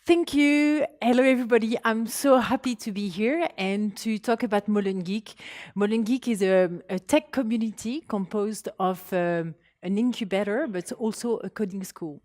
Thank you. Hello, everybody. I'm so happy to be here and to talk about Molengeek. Molengeek is a tech community composed of an incubator, but also a coding school.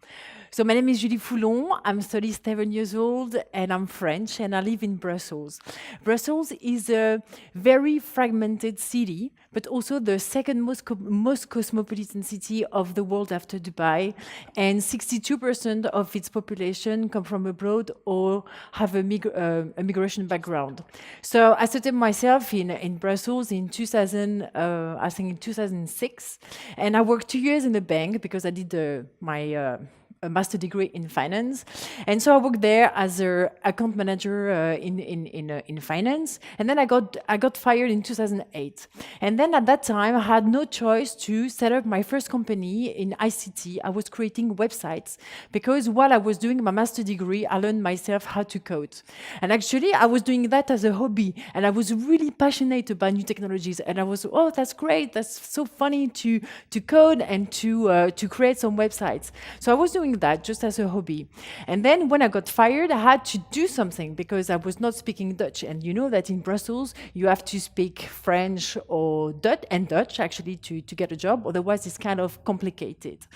So my name is Julie Foulon. I'm 37 years old and I'm French and I live in Brussels. Brussels is a very fragmented city, but also the second most cosmopolitan city of the world after Dubai. And 62% of its population come from abroad or have a migration background. So I started myself in Brussels in 2000, I think in 2006. And I worked 2 years in a bank because I did my a master degree in finance, and so I worked there as a account manager in finance. And then I got fired in 2008. And then at that time, I had no choice to set up my first company in ICT. I was creating websites because while I was doing my master degree, I learned myself how to code. And actually, I was doing that as a hobby, and I was really passionate about new technologies. And I was, oh, that's great! That's so funny to code and to create some websites. So I was doing that just as a hobby. And then when I got fired, I had to do something because I was not speaking Dutch. And you know that in Brussels, you have to speak French or Dutch actually to get a job. Otherwise, it's kind of complicated.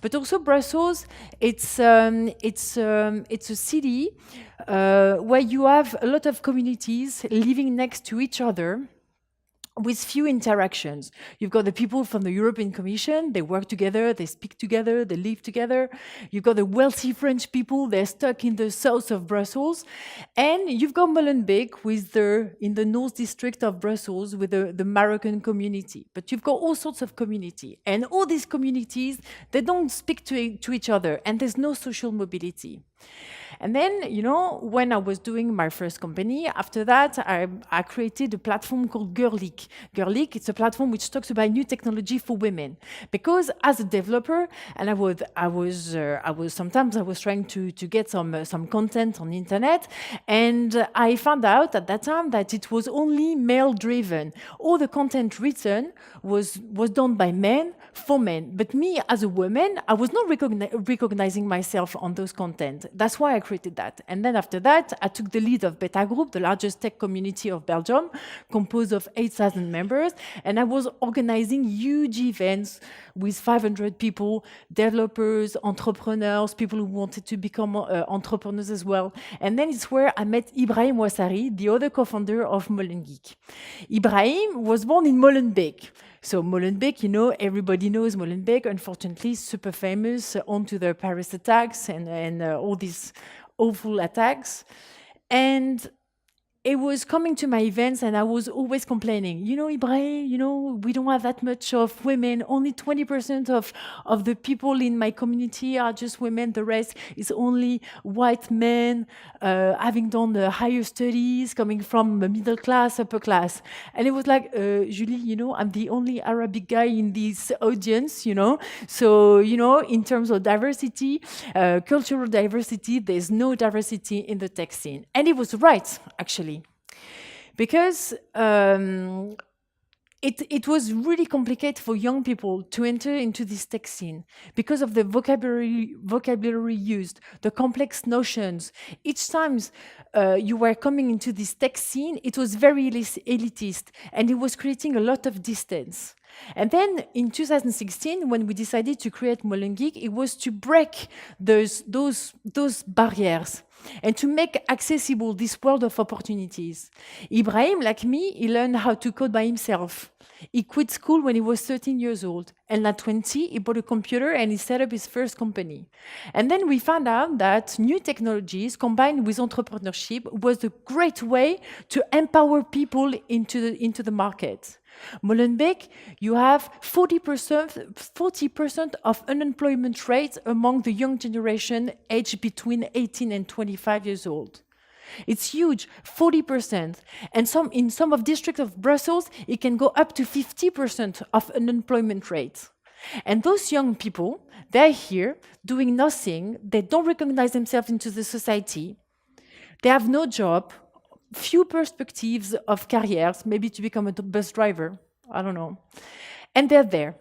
But also Brussels, it's a city where you have a lot of communities living next to each other with few interactions. You've got the people from the European Commission, they work together, they speak together, they live together. You've got the wealthy French people, they're stuck in the south of Brussels. And you've got Molenbeek in the north district of Brussels with the Moroccan community. But you've got all sorts of community. And all these communities, they don't speak to each other, and there's no social mobility. And then, when I was doing my first company, after that, I created a platform called Girlik. Girlik, it's a platform which talks about new technology for women. Because as a developer, and sometimes I was trying to get some content on the internet, and I found out at that time that it was only male-driven. All the content written was done by men for men. But me, as a woman, I was not recognizing myself on those content. That's why I created that. And then after that, I took the lead of Beta Group, the largest tech community of Belgium, composed of 8,000 members. And I was organizing huge events with 500 people, developers, entrepreneurs, people who wanted to become entrepreneurs as well. And then it's where I met Ibrahim Ouassari, the other co-founder of Molengeek. Ibrahim was born in Molenbeek. So Molenbeek, everybody knows Molenbeek, unfortunately, super famous onto the Paris attacks and all these awful attacks. And it was coming to my events and I was always complaining, Ibrahim, we don't have that much of women. Only 20% of the people in my community are just women. The rest is only white men having done the higher studies, coming from the middle class, upper class. And it was like, Julie, I'm the only Arabic guy in this audience, So, in terms of diversity, cultural diversity, there's no diversity in the tech scene. And it was right, actually. Because it was really complicated for young people to enter into this tech scene because of the vocabulary used, the complex notions. Each time you were coming into this tech scene, it was very elitist, and it was creating a lot of distance. And then in 2016, when we decided to create Molengeek, it was to break those barriers and to make accessible this world of opportunities. Ibrahim, like me, he learned how to code by himself. He quit school when he was 13 years old. And at 20, he bought a computer and he set up his first company. And then we found out that new technologies combined with entrepreneurship was a great way to empower people into the market. Molenbeek, you have 40% of unemployment rate among the young generation aged between 18 and 25 years old. It's huge, 40%. And in some of districts of Brussels, it can go up to 50% of unemployment rate. And those young people, they're here doing nothing. They don't recognize themselves into the society. They have no job, few perspectives of careers, maybe to become a bus driver, I don't know. And they're there.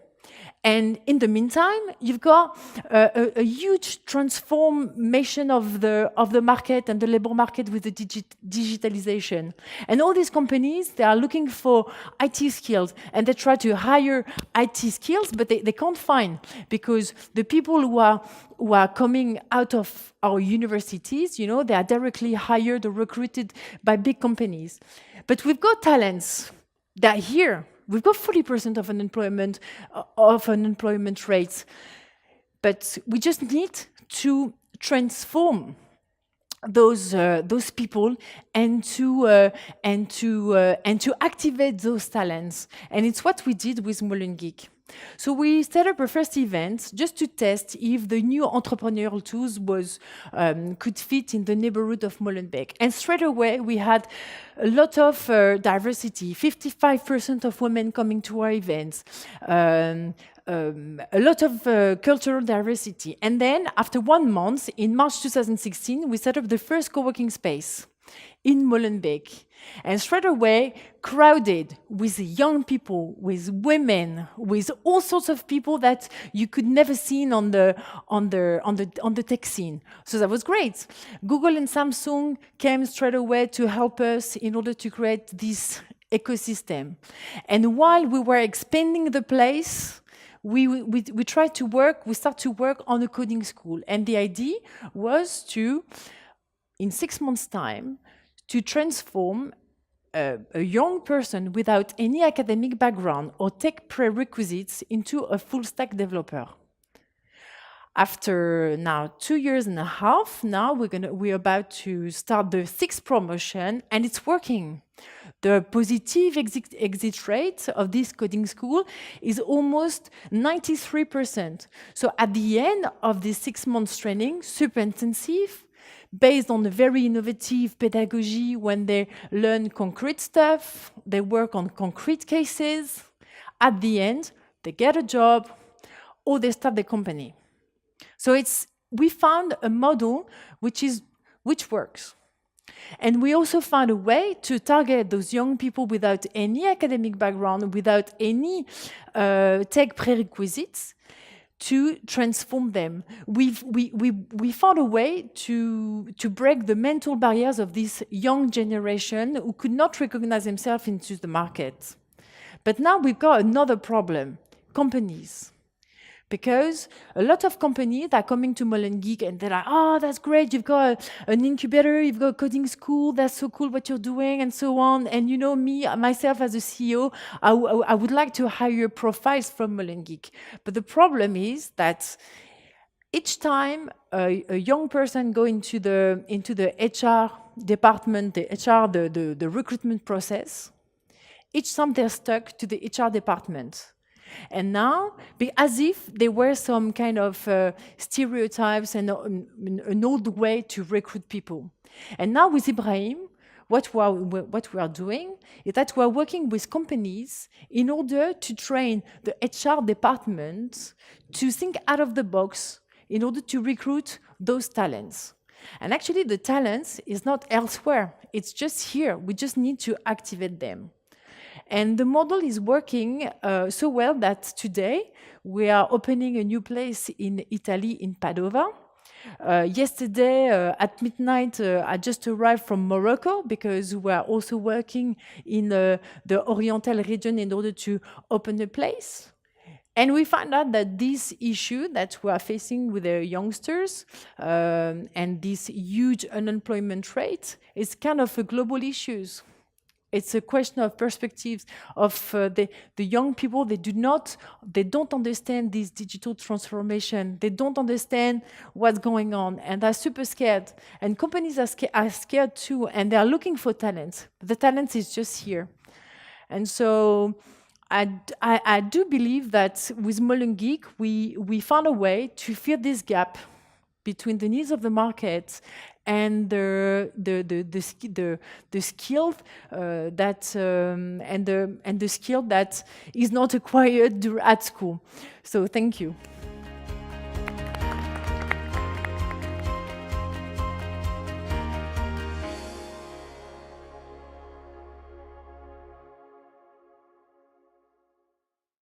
And in the meantime, you've got a huge transformation of the market and the labor market with the digitalization. And all these companies, they are looking for IT skills, and they try to hire IT skills, but they can't find, because the people who are coming out of our universities, you know, they are directly hired or recruited by big companies. But we've got talents that are here. We've got 40% of unemployment rates, but we just need to transform those people and to activate those talents. And it's what we did with Molengeek. So we set up a first event just to test if the new entrepreneurial tools could fit in the neighborhood of Molenbeek. And straight away, we had a lot of diversity, 55% of women coming to our events, a lot of cultural diversity. And then, after 1 month, in March 2016, we set up the first co-working space in Molenbeek. And straight away, crowded with young people, with women, with all sorts of people that you could never see on the tech scene. So that was great. Google and Samsung came straight away to help us in order to create this ecosystem. And while we were expanding the place, we start to work on a coding school. And the idea was to, in 6 months' time, to transform a young person without any academic background or tech prerequisites into a full-stack developer. After now 2.5 years, now we're about to start the 6th promotion, and it's working. The positive exit rate of this coding school is almost 93%. So at the end of this 6 months training, super intensive, based on a very innovative pedagogy, when they learn concrete stuff, they work on concrete cases. At the end, they get a job or they start the company. So we found a model which works. And we also found a way to target those young people without any academic background, without any tech prerequisites, to transform them. We found a way to break the mental barriers of this young generation who could not recognize themselves into the market. But now we've got another problem: companies. Because a lot of companies are coming to Molengeek and they're like, oh, that's great, you've got an incubator, you've got a coding school, that's so cool what you're doing, and so on. And you know, myself as a CEO, I would like to hire profiles from Molengeek. But the problem is that each time a young person goes into the HR department, the recruitment process, each time they're stuck to the HR department. And now, as if there were some kind of stereotypes and an old way to recruit people. And now with Ibrahim, what we are doing is that we are working with companies in order to train the HR department to think out of the box in order to recruit those talents. And actually, the talents is not elsewhere. It's just here. We just need to activate them. And the model is working so well that today we are opening a new place in Italy, in Padova. Yesterday at midnight, I just arrived from Morocco because we are also working in the Oriental region in order to open a place. And we found out that this issue that we are facing with the youngsters and this huge unemployment rate is kind of a global issue. It's a question of perspectives of the young people. They don't understand this digital transformation. They don't understand what's going on, and they're super scared. And companies are scared too, and they are looking for talent. The talent is just here. And so I do believe that with Molengeek, we found a way to fill this gap between the needs of the market and the skill that is not acquired at school. So thank you.